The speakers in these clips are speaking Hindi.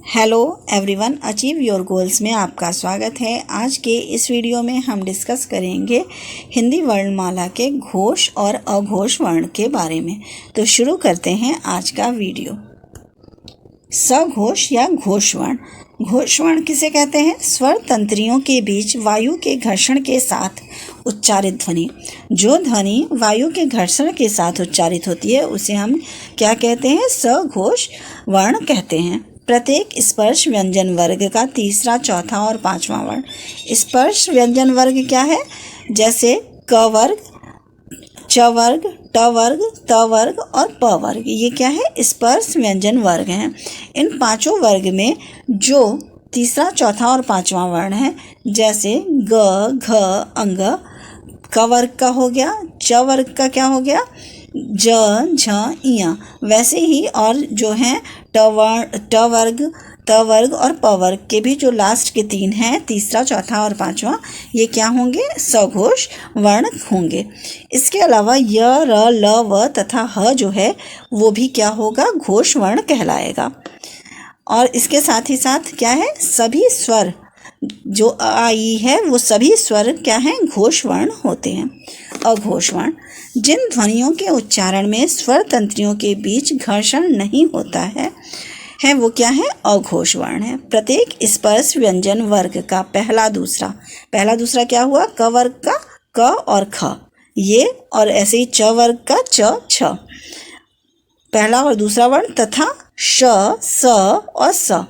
Hello everyone, achieve your goals में आपका स्वागत है। आज के इस वीडियो में हम डिस्कस करेंगे हिंदी वर्णमाला के घोष और अघोष वर्ण के बारे में। तो शुरू करते हैं आज का वीडियो। सघोष या घोष वर्ण। घोष वर्ण किसे कहते हैं? स्वर तंत्रियों के बीच वायु के घर्षण के साथ उच्चारित ध्वनि। जो ध्वनि वायु के घर्षण के साथ उच्चारित होती है उसे हम क्या कहते हैं? सघोष वर्ण कहते हैं। प्रत्येक स्पर्श व्यंजन वर्ग का तीसरा, चौथा और पांचवा वर्ण। स्पर्श व्यंजन वर्ग क्या है? जैसे क वर्ग, च वर्ग, ट वर्ग, त वर्ग और प वर्ग। ये क्या है? स्पर्श व्यंजन वर्ग हैं। इन पांचों वर्ग में जो तीसरा, चौथा और पांचवा वर्ण है, जैसे ग, घ, अंग, क वर्ग का हो गया, च वर्ग का क्या हो गया? ज, झ, इया। वैसे ही और जो हैं ट वर्ग, त वर्ग और प वर्ग के भी जो लास्ट के तीन हैं, तीसरा, चौथा और पांचवा, ये क्या होंगे? सघोष वर्ण होंगे। इसके अलावा य, र, ल, व तथा ह जो है वो भी क्या होगा? घोष वर्ण कहलाएगा। और इसके साथ ही साथ क्या है? सभी स्वर जो आ, ई है वो सभी स्वर क्या हैं? घोष वर्ण होते हैं। अघोष वर्ण। जिन ध्वनियों के उच्चारण में स्वर तंत्रियों के बीच घर्षण नहीं होता है वो क्या है? अघोष वर्ण है। प्रत्येक स्पर्श व्यंजन वर्ग का पहला दूसरा क्या हुआ? क वर्ग का क और ख, ये, और ऐसे ही च वर्ग का च, छ, पहला और दूसरा वर्ण, तथा श, स और स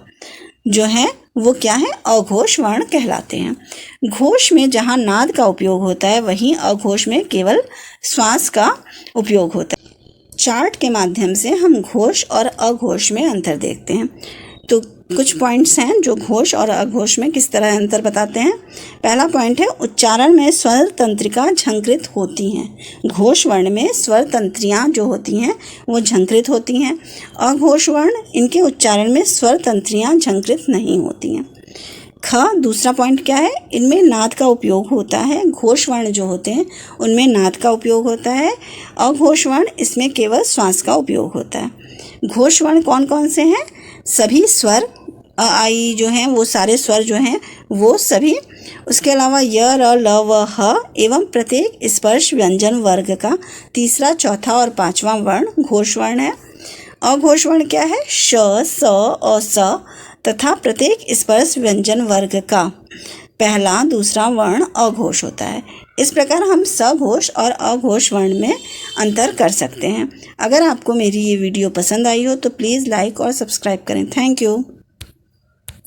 जो है वो क्या है? अघोष वर्ण कहलाते हैं। घोष में जहाँ नाद का उपयोग होता है वहीं अघोष में केवल श्वास का उपयोग होता है। चार्ट के माध्यम से हम घोष और अघोष में अंतर देखते हैं। तो कुछ पॉइंट्स हैं जो घोष और अघोष में किस तरह अंतर बताते हैं। पहला पॉइंट है, उच्चारण में स्वर तंत्रिका झंकृत होती हैं। घोष वर्ण में स्वर तंत्रियाँ जो होती हैं वो झंकृत होती हैं। अघोष वर्ण, इनके उच्चारण में स्वर तंत्रियाँ झंकृत नहीं होती हैं। दूसरा पॉइंट क्या है? इनमें नाद का उपयोग होता है। घोष वर्ण जो होते हैं उनमें नाद का उपयोग होता है। अघोष वर्ण, इसमें केवल श्वास का उपयोग होता है। घोष वर्ण कौन कौन से हैं? सभी स्वर, अ, आ, ई जो हैं वो सारे स्वर जो हैं वो सभी। उसके अलावा य, र, ल, व, ह एवं प्रत्येक स्पर्श व्यंजन वर्ग का तीसरा, चौथा और पांचवा वर्ण घोष वर्ण है। अघोष वर्ण क्या है? श, स और स तथा प्रत्येक स्पर्श व्यंजन वर्ग का पहला, दूसरा वर्ण अघोष होता है। इस प्रकार हम सघोष और अघोष वर्ण में अंतर कर सकते हैं। अगर आपको मेरी ये वीडियो पसंद आई हो तो प्लीज़ लाइक और सब्सक्राइब करें। Thank you.